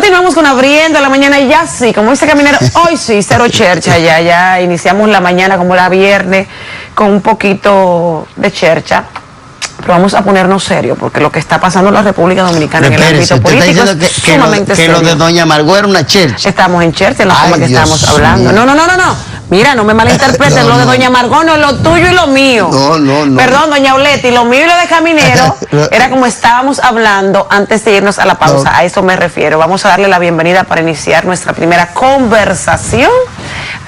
Continuamos con Abriendo la Mañana y ya sí, como dice Caminero, hoy sí, cero chercha, ya iniciamos la mañana como la viernes con un poquito de chercha, pero vamos a ponernos serios porque lo que está pasando en la República Dominicana en el ámbito político es sumamente serio. Que lo de Doña Margot era una chercha. Estamos en chercha, en la forma que estamos hablando. No. Mira, no me malinterpreten, lo de Doña Margot no es lo tuyo y lo mío. No. Perdón, Doña Oleti, lo mío y lo de Caminero era como estábamos hablando antes de irnos a la pausa, a eso me refiero. Vamos a darle la bienvenida para iniciar nuestra primera conversación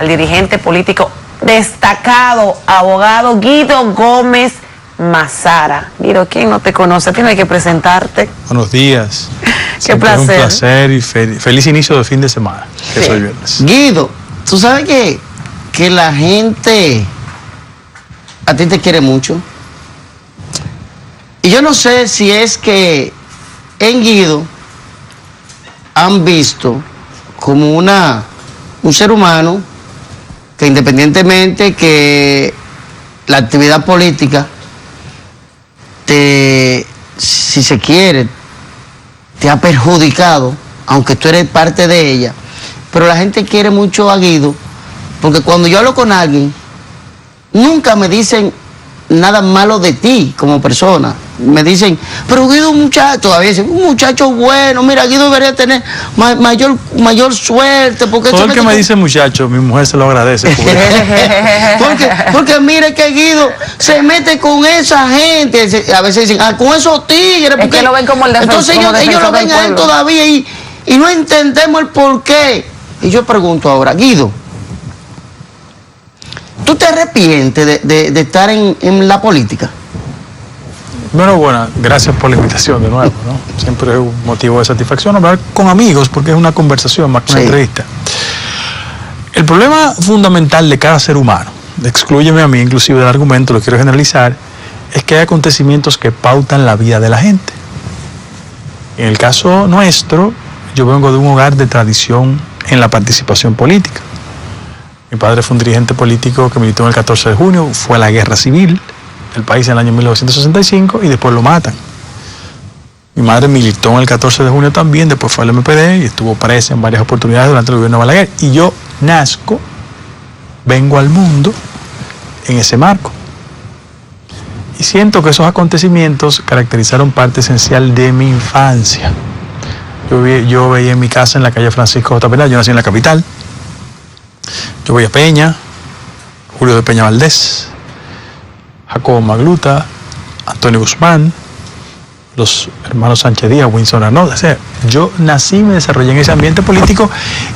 al dirigente político destacado, abogado Guido Gómez Mazara. Guido, ¿quién no te conoce? Tienes que presentarte. Buenos días. Qué placer. Un placer y feliz inicio de fin de semana, que soy viernes. Guido, tú sabes que la gente a ti te quiere mucho. Y yo no sé si es que en Guido han visto como un ser humano que independientemente que la actividad política si se quiere, te ha perjudicado, aunque tú eres parte de ella, pero la gente quiere mucho a Guido, porque cuando yo hablo con alguien, nunca me dicen nada malo de ti como persona. Me dicen, pero Guido es un muchacho, todavía dicen, un muchacho bueno, mira, Guido debería tener mayor suerte. Porque todo el que me dice muchacho, mi mujer se lo agradece. porque mire que Guido se mete con esa gente, a veces dicen, con esos tigres. Es que lo ven como el defensor. Entonces ellos lo ven a él todavía y no entendemos el porqué. Y yo pregunto ahora, Guido, ¿tú te arrepientes de estar en la política? Bueno, gracias por la invitación de nuevo, ¿no? Siempre es un motivo de satisfacción hablar con amigos porque es una conversación más que una entrevista. El problema fundamental de cada ser humano, exclúyeme a mí inclusive del argumento, lo quiero generalizar, es que hay acontecimientos que pautan la vida de la gente. En el caso nuestro, yo vengo de un hogar de tradición en la participación política. Mi padre fue un dirigente político que militó en el 14 de junio, fue a la guerra civil del país en el año 1965 y después lo matan. Mi madre militó en el 14 de junio también, después fue al MPD y estuvo presa en varias oportunidades durante el gobierno de Balaguer. Y yo nazco, vengo al mundo en ese marco. Y siento que esos acontecimientos caracterizaron parte esencial de mi infancia. Yo veía en mi casa en la calle Francisco J. Penal, yo nací en la capital. Yo voy a Peña, Julio de Peña Valdés, Jacobo Magluta, Antonio Guzmán, los hermanos Sánchez Díaz, Winston Arnaud. O sea, yo nací y me desarrollé en ese ambiente político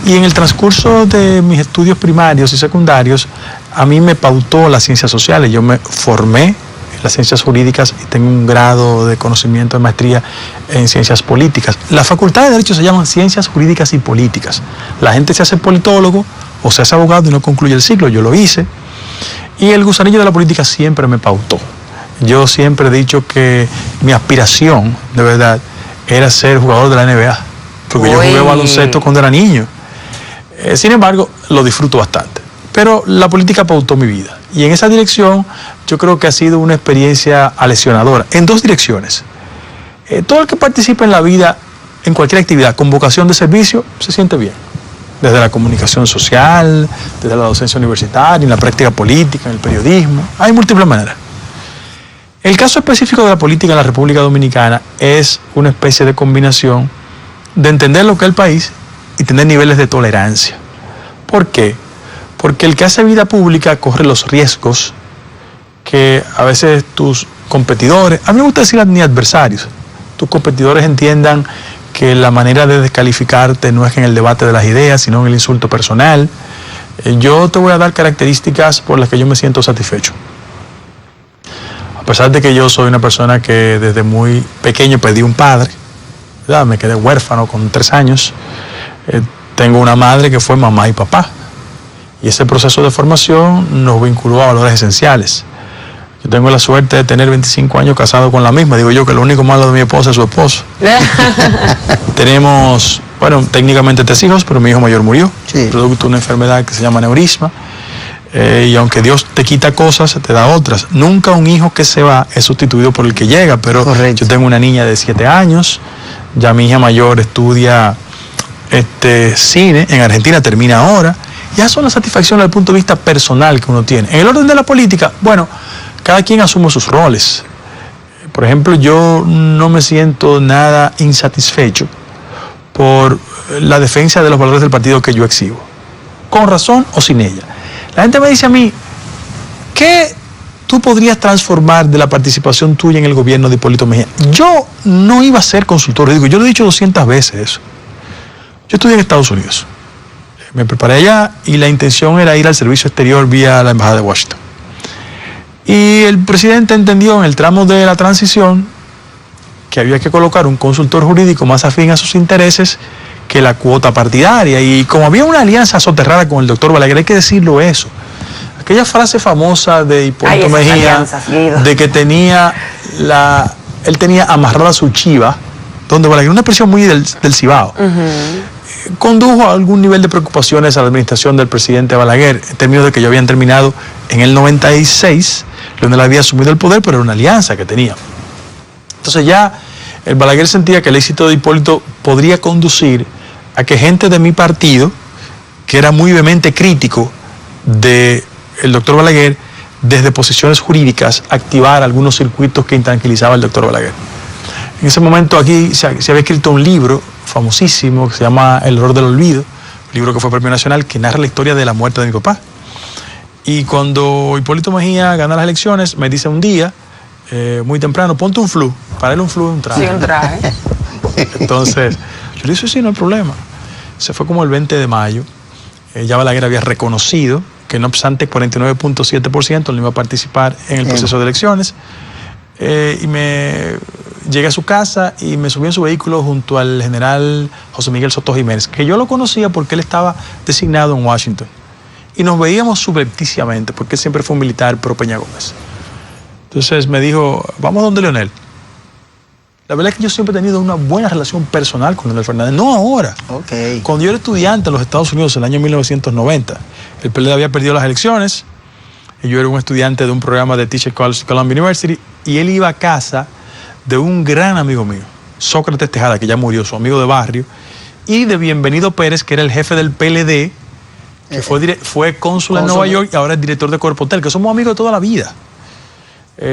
y en el transcurso de mis estudios primarios y secundarios, a mí me pautó las ciencias sociales. Yo me formé en las ciencias jurídicas y tengo un grado de conocimiento de maestría en ciencias políticas. Las facultades de Derecho se llaman Ciencias Jurídicas y Políticas. La gente se hace politólogo o se hace abogado y no concluye el ciclo. Yo lo hice. Y el gusanillo de la política siempre me pautó. Yo siempre he dicho que mi aspiración, de verdad, era ser jugador de la NBA. Porque yo jugué baloncesto cuando era niño. Sin embargo, lo disfruto bastante. Pero la política pautó mi vida. Y en esa dirección, yo creo que ha sido una experiencia aleccionadora. En dos direcciones. Todo el que participa en la vida, en cualquier actividad, con vocación de servicio, se siente bien. Desde la comunicación social, desde la docencia universitaria, en la práctica política, en el periodismo. Hay múltiples maneras. El caso específico de la política en la República Dominicana es una especie de combinación de entender lo que es el país y tener niveles de tolerancia. ¿Por qué? Porque el que hace vida pública corre los riesgos que a veces tus competidores, a mí me gusta decir ni adversarios, tus competidores entiendan que la manera de descalificarte no es en el debate de las ideas, sino en el insulto personal. Yo te voy a dar características por las que yo me siento satisfecho. A pesar de que yo soy una persona que desde muy pequeño perdí un padre, ¿verdad? Me quedé huérfano con 3 años. Tengo una madre que fue mamá y papá. Y ese proceso de formación nos vinculó a valores esenciales. Yo tengo la suerte de tener 25 años casado con la misma. Digo yo que lo único malo de mi esposa es su esposo. Tenemos, bueno, técnicamente 3 hijos, pero mi hijo mayor murió, producto de una enfermedad que se llama aneurisma. Y aunque Dios te quita cosas, te da otras. Nunca un hijo que se va es sustituido por el que llega, pero yo tengo una niña de 7 años, ya mi hija mayor estudia cine, en Argentina termina ahora. Ya son las satisfacciones desde el punto de vista personal que uno tiene. En el orden de la política, bueno, cada quien asume sus roles. Por ejemplo, yo no me siento nada insatisfecho por la defensa de los valores del partido que yo exhibo, con razón o sin ella. La gente me dice a mí, ¿qué tú podrías transformar de la participación tuya en el gobierno de Hipólito Mejía? Yo no iba a ser consultor jurídico, yo lo he dicho 200 veces eso. Yo estudié en Estados Unidos, me preparé allá y la intención era ir al servicio exterior vía la Embajada de Washington. Y el presidente entendió en el tramo de la transición que había que colocar un consultor jurídico más afín a sus intereses que la cuota partidaria. Y como había una alianza soterrada con el doctor Balaguer, hay que decirlo eso. Aquella frase famosa de Hipólito Mejía, de que él tenía amarrada su chiva, donde Balaguer, una expresión muy del Cibao, condujo a algún nivel de preocupaciones a la administración del presidente Balaguer, en términos de que ya habían terminado en el 96, donde él había asumido el poder, pero era una alianza que tenía. Entonces ya el Balaguer sentía que el éxito de Hipólito podría conducir a que gente de mi partido, que era muy vehemente crítico del doctor Balaguer, desde posiciones jurídicas, activara algunos circuitos que intranquilizaban al doctor Balaguer. En ese momento aquí se había escrito un libro famosísimo que se llama El Horror del Olvido, un libro que fue premio nacional, que narra la historia de la muerte de mi papá. Y cuando Hipólito Mejía gana las elecciones, me dice un día, muy temprano, ponte un flu. Para él un flu es un traje. Sí, un traje. Entonces, yo le dije, sí, no hay problema. Se fue como el 20 de mayo. Ya Balaguer había reconocido que no obstante 49.7% no iba a participar en el proceso de elecciones. Y me llegué a su casa y me subí en su vehículo junto al general José Miguel Soto Jiménez, que yo lo conocía porque él estaba designado en Washington. Y nos veíamos subrepticiamente, porque él siempre fue un militar pro Peña Gómez. Entonces me dijo, vamos donde Leonel. La verdad es que yo siempre he tenido una buena relación personal con Leonel Fernández, no ahora. Okay. Cuando yo era estudiante en los Estados Unidos en el año 1990, el PLD había perdido las elecciones, y yo era un estudiante de un programa de Teacher College de Columbia University, y él iba a casa de un gran amigo mío, Sócrates Tejada, que ya murió, su amigo de barrio, y de Bienvenido Pérez, que era el jefe del PLD, que fue cónsul en Nueva York y ahora es director de Cuerpo Hotel, que somos amigos de toda la vida.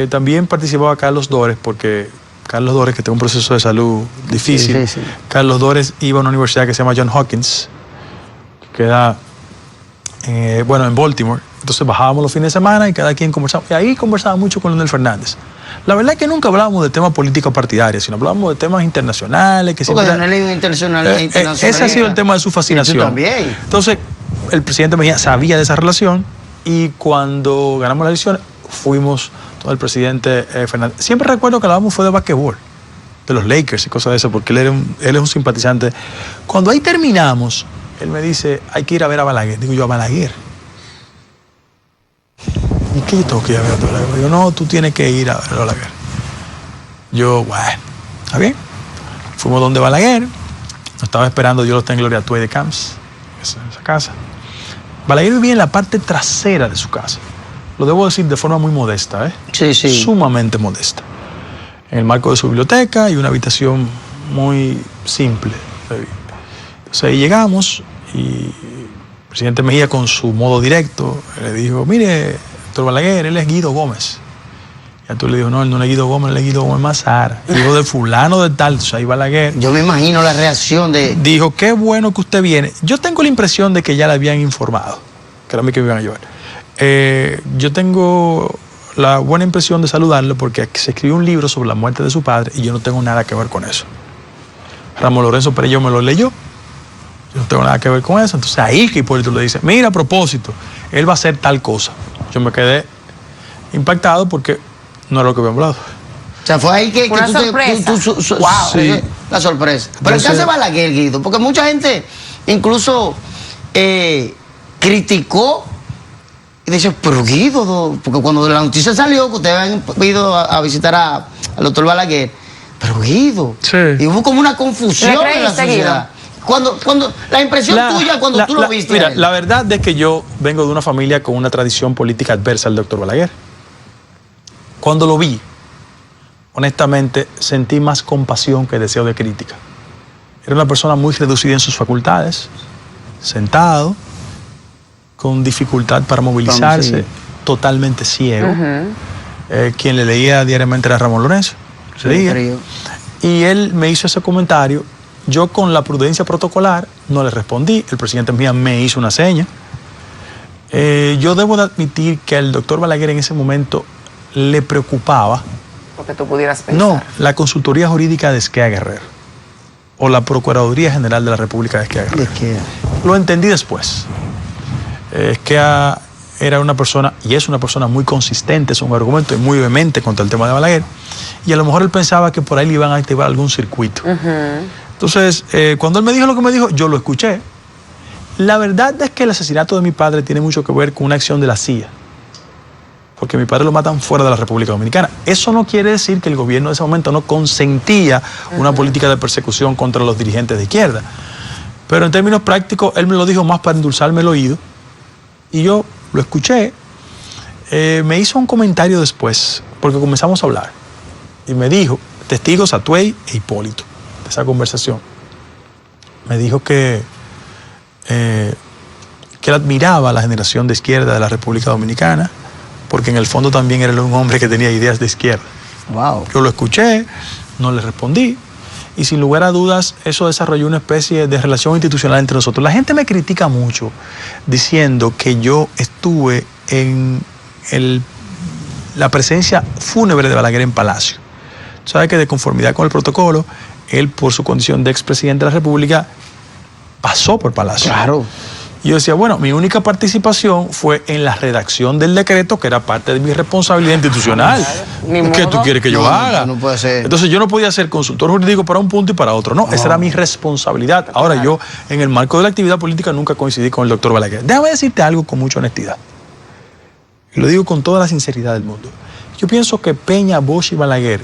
También participaba Carlos Dores, porque Carlos Dores, que tenía un proceso de salud difícil, sí. Carlos Dores iba a una universidad que se llama John Hopkins, que queda en Baltimore. Entonces bajábamos los fines de semana y cada quien conversaba. Y ahí conversaba mucho con Leonel Fernández. La verdad es que nunca hablábamos de temas políticos partidarios, sino hablábamos de temas internacionales. Que porque Leonel es internacional. Ese ha sido el tema de su fascinación. Tú también. Entonces, el presidente Mejía sabía de esa relación y cuando ganamos las elecciones, fuimos todo el presidente Fernández. Siempre recuerdo que hablábamos fue de basquetbol, de los Lakers y cosas de eso, porque él es un simpatizante. Cuando ahí terminamos, él me dice, hay que ir a ver a Balaguer. Digo yo, ¿a Balaguer? ¿Y qué yo tengo que ir a ver a Balaguer? Digo, no, tú tienes que ir a ver a Balaguer. Yo, bueno, ¿está bien? Fuimos donde Balaguer, nos estaba esperando, Dios lo tenga en gloria, Tuey de Camps, esa casa. Balaguer vivía en la parte trasera de su casa. Lo debo decir de forma muy modesta, Sí. Sumamente modesta. En el marco de su biblioteca y una habitación muy simple. Entonces ahí llegamos y el presidente Mejía, con su modo directo, le dijo, mire, doctor Balaguer, él es Guido Gómez. Y Arturo le dijo, no, él no es Guido Gómez, él es Guido Gómez Mazara. Hijo de fulano de tal. Entonces ahí Balaguer. Yo me imagino la reacción de... Dijo, qué bueno que usted viene. Yo tengo la impresión de que ya le habían informado, que era a mí que me iban a llevar. Yo tengo la buena impresión de saludarlo porque se escribió un libro sobre la muerte de su padre y yo no tengo nada que ver con eso. Ramón Lorenzo Perello me lo leyó. Yo no tengo nada que ver con eso. Entonces ahí que Hipólito le dice, mira, a propósito, él va a hacer tal cosa. Yo me quedé impactado porque no era lo que había hablado. O sea, fue ahí que una sorpresa. Wow, sí. La sorpresa. Pero ¿qué hace Balaguer, Guido? Porque mucha gente incluso criticó y dice, pero Guido, porque cuando la noticia salió que ustedes habían ido a visitar al doctor Balaguer, pero Guido, sí. Y hubo como una confusión en la sociedad. Cuando la impresión tuya cuando tú lo viste. Mira, la verdad es que yo vengo de una familia con una tradición política adversa al doctor Balaguer. Cuando lo vi, honestamente, sentí más compasión que deseo de crítica. Era una persona muy reducida en sus facultades, sentado, con dificultad para movilizarse, Sí. totalmente ciego. Quien le leía diariamente era Ramón Lorenzo. Leía. Y él me hizo ese comentario. Yo, con la prudencia protocolar, no le respondí. El presidente Mejía me hizo una seña. Yo debo de admitir que al doctor Balaguer en ese momento le preocupaba. Porque tú pudieras pensar. No, la consultoría jurídica de Esquea Guerrero. O la Procuraduría General de la República de Esquea Guerrero. Lo entendí después. Esquea era una persona, y es una persona muy consistente, es un argumento muy vehemente contra el tema de Balaguer, y a lo mejor él pensaba que por ahí le iban a activar algún circuito. Entonces, cuando él me dijo lo que me dijo, yo lo escuché. La verdad es que el asesinato de mi padre tiene mucho que ver con una acción de la CIA, porque mi padre lo matan fuera de la República Dominicana. Eso no quiere decir que el gobierno de ese momento no consentía una política de persecución contra los dirigentes de izquierda, pero en términos prácticos, él me lo dijo más para endulzarme el oído, y yo lo escuché. Me hizo un comentario después, porque comenzamos a hablar, y me dijo, testigos Atuey e Hipólito de esa conversación, me dijo que él admiraba a la generación de izquierda de la República Dominicana, porque en el fondo también era un hombre que tenía ideas de izquierda. Wow. Yo lo escuché, no le respondí, y sin lugar a dudas eso desarrolló una especie de relación institucional entre nosotros. La gente me critica mucho diciendo que yo estuve en la presencia fúnebre de Balaguer en Palacio. Sabe que de conformidad con el protocolo, él, por su condición de expresidente de la República, pasó por Palacio. Claro. Y yo decía, bueno, mi única participación fue en la redacción del decreto, que era parte de mi responsabilidad institucional. Claro. ¿Qué tú quieres que yo haga? No puede ser. Entonces yo no podía ser consultor jurídico para un punto y para otro. No, esa era mi responsabilidad. Ahora, yo, en el marco de la actividad política, nunca coincidí con el doctor Balaguer. Déjame decirte algo con mucha honestidad. Y lo digo con toda la sinceridad del mundo. Yo pienso que Peña, Bosch y Balaguer,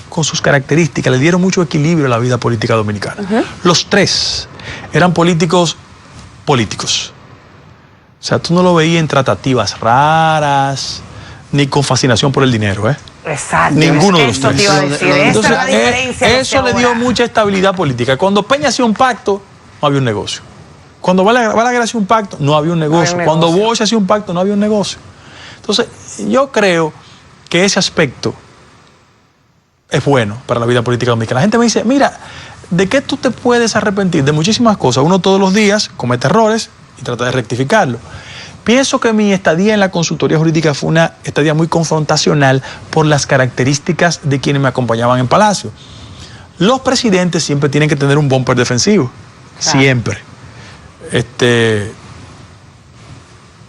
con sus características, le dieron mucho equilibrio a la vida política dominicana. Los tres eran políticos. O sea, tú no lo veías en tratativas raras, ni con fascinación por el dinero, ¿eh? Exacto. Ninguno de los Eso te tres. iba a decir. Esa Entonces, es la diferencia de eso le dio ahora. mucha estabilidad política. Cuando Peña hacía un pacto, no había un negocio. Cuando Balaguer hacía un pacto, no había un negocio. Cuando Bosch hacía un pacto, no había un negocio. Entonces, yo creo que ese aspecto es bueno para la vida política dominicana. La gente me dice, mira, ¿de qué tú te puedes arrepentir? De muchísimas cosas. Uno todos los días comete errores y trata de rectificarlo. Pienso que mi estadía en la consultoría jurídica fue una estadía muy confrontacional por las características de quienes me acompañaban en Palacio. Los presidentes siempre tienen que tener un bumper defensivo. Claro. Siempre.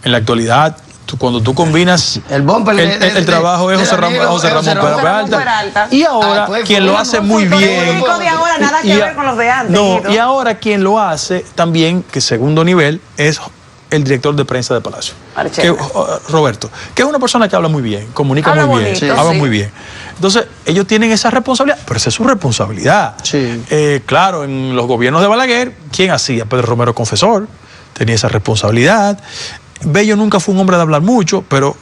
En la actualidad, cuando tú combinas el bumper, el trabajo de José Ramón Peralta, y ahora quien lo hace muy bien, de ahora, nada que ver con los de antes. No, y ahora quien lo hace también, que segundo nivel, es el director de prensa de Palacio, Roberto, que es una persona que habla muy bien, comunica muy bien, bonito, habla muy bien. Entonces, ellos tienen esa responsabilidad, pero esa es su responsabilidad. Sí. Claro, en los gobiernos de Balaguer, ¿quién hacía? Pedro Romero Confesor tenía esa responsabilidad. Bello nunca fue un hombre de hablar mucho, pero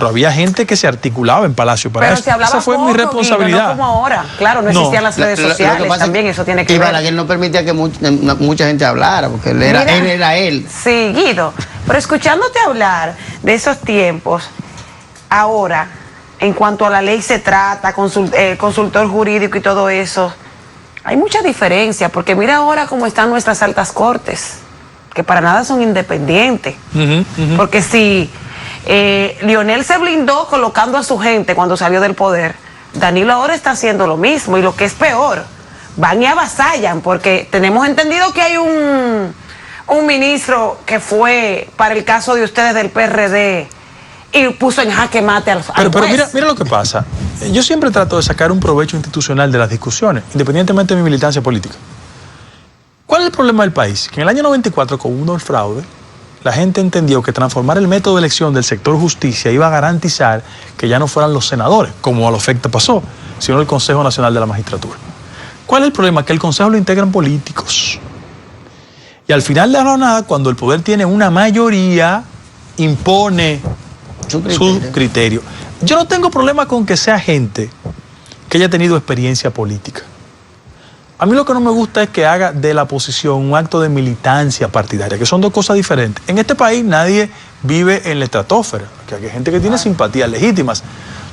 había gente que se articulaba en Palacio para eso. Esa fue mi responsabilidad. No como ahora. Claro, no existían las redes sociales, también eso tiene que ver. Y Balaguer no permitía que mucha gente hablara, porque él era él. Sí, Guido, pero escuchándote hablar de esos tiempos, ahora, en cuanto a la ley se trata, consultor jurídico y todo eso, hay mucha diferencia, porque mira ahora cómo están nuestras altas cortes, que para nada son independientes. Porque si Lionel se blindó colocando a su gente cuando salió del poder, Danilo ahora está haciendo lo mismo, y lo que es peor, van y avasallan, porque tenemos entendido que hay un ministro que fue para el caso de ustedes del PRD y puso en jaque mate al juez. Pero mira lo que pasa. Yo siempre trato de sacar un provecho institucional de las discusiones, independientemente de mi militancia política. ¿Cuál es el problema del país? Que en el año 94, con uno del fraude, la gente entendió que transformar el método de elección del sector justicia iba a garantizar que ya no fueran los senadores, como a lo efecto pasó, sino el Consejo Nacional de la Magistratura. ¿Cuál es el problema? Que el Consejo lo integran políticos. Y al final de la jornada, cuando el poder tiene una mayoría, impone su criterio. Yo no tengo problema con que sea gente que haya tenido experiencia política. A mí lo que no me gusta es que haga de la oposición un acto de militancia partidaria, que son dos cosas diferentes. En este país nadie vive en la estratosfera, que hay gente que tiene simpatías legítimas.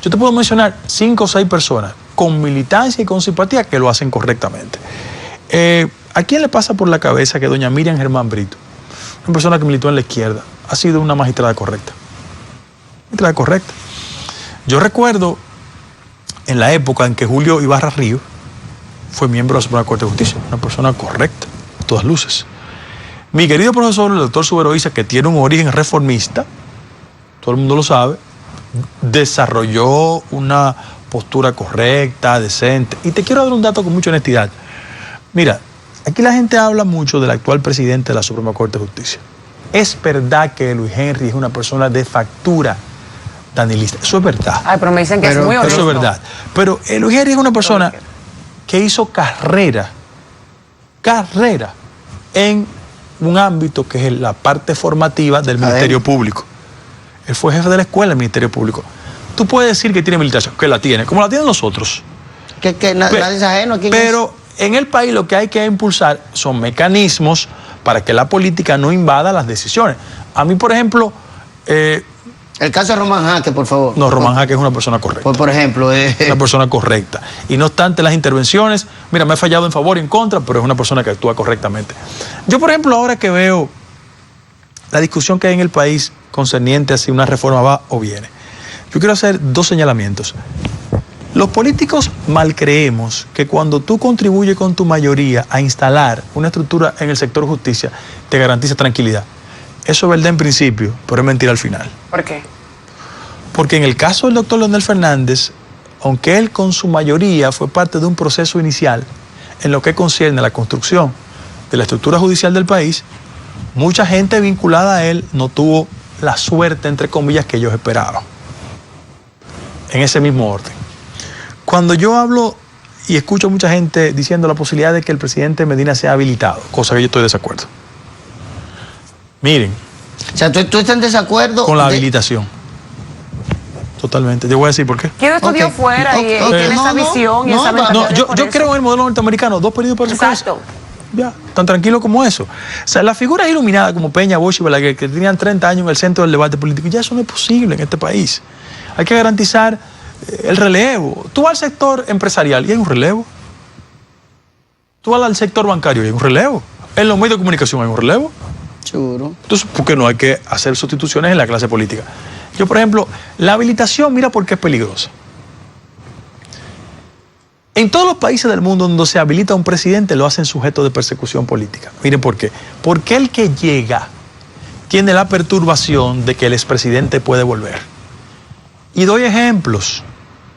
Yo te puedo mencionar 5 o 6 personas con militancia y con simpatía que lo hacen correctamente. ¿A quién le pasa por la cabeza que doña Miriam Germán Brito, una persona que militó en la izquierda, ha sido una magistrada correcta? Magistrada correcta. Yo recuerdo en la época en que Julio Ibarra Ríos fue miembro de la Suprema Corte de Justicia, una persona correcta, a todas luces. Mi querido profesor, el doctor Subero Isa, que tiene un origen reformista, todo el mundo lo sabe, desarrolló una postura correcta, decente. Y te quiero dar un dato con mucha honestidad. Mira, aquí la gente habla mucho del actual presidente de la Suprema Corte de Justicia. Es verdad que Luis Henry es una persona de factura danilista. Eso es verdad. Ay, pero me dicen que es muy honesto. Eso es verdad. Pero Luis Henry es una persona que hizo carrera en un ámbito que es la parte formativa del Ministerio Público. Él fue jefe de la escuela del Ministerio Público. Tú puedes decir que tiene militancia, que la tiene, como la tienen los otros. Nadie es ajeno. Pero en el país lo que hay que impulsar son mecanismos para que la política no invada las decisiones. A mí, por ejemplo... el caso de Román Jaque, por favor. No, Román Jaque es una persona correcta. Por ejemplo... Una persona correcta. Y no obstante las intervenciones, mira, me he fallado en favor y en contra, pero es una persona que actúa correctamente. Yo, por ejemplo, ahora que veo la discusión que hay en el país concerniente a si una reforma va o viene, yo quiero hacer 2 señalamientos. Los políticos mal creemos que cuando tú contribuyes con tu mayoría a instalar una estructura en el sector justicia, te garantiza tranquilidad. Eso es verdad en principio, pero es mentira al final. ¿Por qué? Porque en el caso del doctor Leonel Fernández, aunque él con su mayoría fue parte de un proceso inicial en lo que concierne a la construcción de la estructura judicial del país, mucha gente vinculada a él no tuvo la suerte, entre comillas, que ellos esperaban. En ese mismo orden. Cuando yo hablo y escucho a mucha gente diciendo la posibilidad de que el presidente Medina sea habilitado, cosa que yo estoy de desacuerdo. Miren. O sea, ¿tú estás en desacuerdo? Con la habilitación. Totalmente. Te voy a decir por qué. ¿Quién estudió fuera y tiene esa visión y esa mentalidad? Yo creo en el modelo norteamericano, 2 periodos para su casa. Exacto. Ya, tan tranquilo como eso. O sea, las figuras iluminadas como Peña, Bosch y Balaguer, que tenían 30 años en el centro del debate político, ya eso no es posible en este país. Hay que garantizar el relevo. Tú vas al sector empresarial y hay un relevo. Tú vas al sector bancario y hay un relevo. En los medios de comunicación hay un relevo. Seguro. Entonces, ¿por qué no hay que hacer sustituciones en la clase política? Yo, por ejemplo, la habilitación, mira por qué es peligrosa. En todos los países del mundo donde se habilita a un presidente lo hacen sujeto de persecución política. Miren por qué. Porque el que llega tiene la perturbación de que el expresidente puede volver. Y doy ejemplos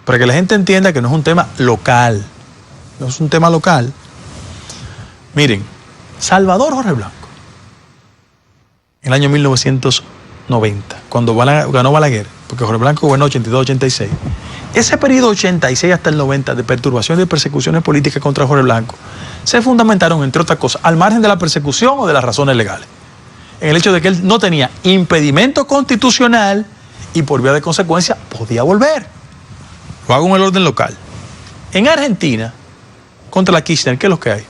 para que la gente entienda que no es un tema local. No es un tema local. Miren, Salvador Jorge Blanco, en el año 1990, cuando ganó Balaguer, porque Jorge Blanco gobernó 82-86, ese periodo 86 hasta el 90 de perturbación y de persecuciones políticas contra Jorge Blanco se fundamentaron, entre otras cosas, al margen de la persecución o de las razones legales, en el hecho de que él no tenía impedimento constitucional y por vía de consecuencia podía volver. Lo hago en el orden local. En Argentina, contra la Kirchner, ¿qué es lo que hay?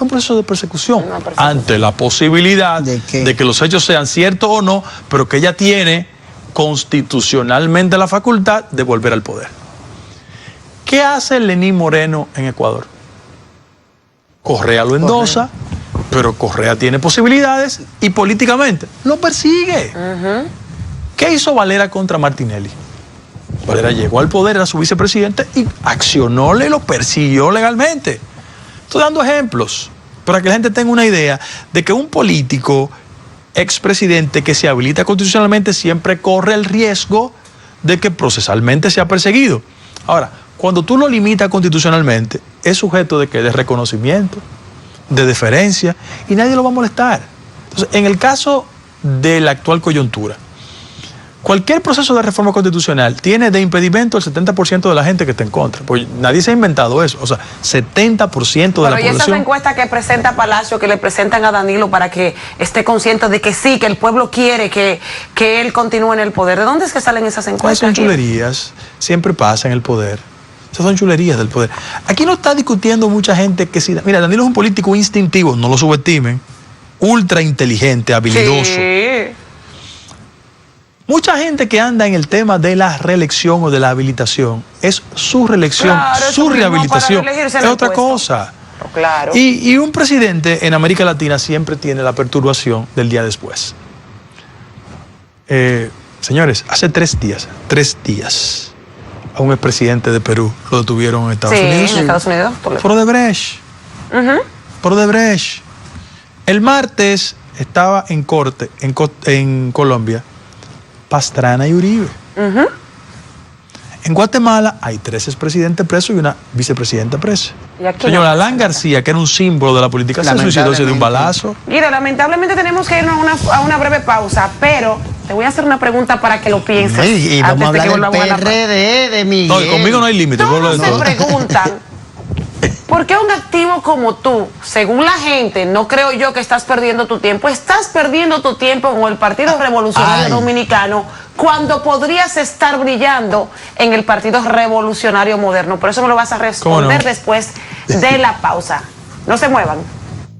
Un proceso de persecución ante la posibilidad de que los hechos sean ciertos o no, pero que ella tiene constitucionalmente la facultad de volver al poder. ¿Qué hace Lenín Moreno en Ecuador? Correa lo endosa, pero Correa tiene posibilidades y políticamente lo persigue. ¿Qué hizo Valera contra Martinelli? Valera llegó al poder, era su vicepresidente y accionóle y lo persiguió legalmente. Estoy dando ejemplos para que la gente tenga una idea de que un político expresidente que se habilita constitucionalmente siempre corre el riesgo de que procesalmente sea perseguido. Ahora, cuando tú lo limitas constitucionalmente, es sujeto de que de reconocimiento, de deferencia, y nadie lo va a molestar. Entonces, en el caso de la actual coyuntura, cualquier proceso de reforma constitucional tiene de impedimento el 70% de la gente que está en contra. Pues nadie se ha inventado eso. O sea, 70% de la población. Pero y esas encuestas que presenta Palacio, que le presentan a Danilo para que esté consciente de que sí, que el pueblo quiere que él continúe en el poder. ¿De dónde es que salen esas encuestas? Son chulerías. Siempre pasa en el poder. Esas son chulerías del poder. Aquí no está discutiendo mucha gente que si... Mira, Danilo es un político instintivo, no lo subestimen, ultra inteligente, habilidoso. Sí. Mucha gente que anda en el tema de la reelección o de la habilitación, es su reelección, Claro, su eso mismo, rehabilitación, para reelegirse es en el otra puesto. cosa. Claro. Y un presidente en América Latina siempre tiene la perturbación del día después. Señores, hace 3 días, a un expresidente de Perú lo detuvieron en Estados Unidos. En Estados Unidos. Por Odebrecht. Por Odebrecht. El martes estaba en corte en Colombia Pastrana y Uribe. En Guatemala hay 3 expresidentes presos y una vicepresidenta presa. Señora Alan García, que era un símbolo de la política, se suicidó de un balazo. Mira, lamentablemente tenemos que irnos a una breve pausa, pero te voy a hacer una pregunta para que lo pienses. Y vamos a hablar del PRD de Miguel. No, conmigo no hay límite. Todos se preguntan, ¿por qué un activo como tú, según la gente, no creo yo que estás perdiendo tu tiempo, estás perdiendo tu tiempo con el Partido Revolucionario Dominicano cuando podrías estar brillando en el Partido Revolucionario Moderno? Por eso me lo vas a responder después de la pausa. No se muevan.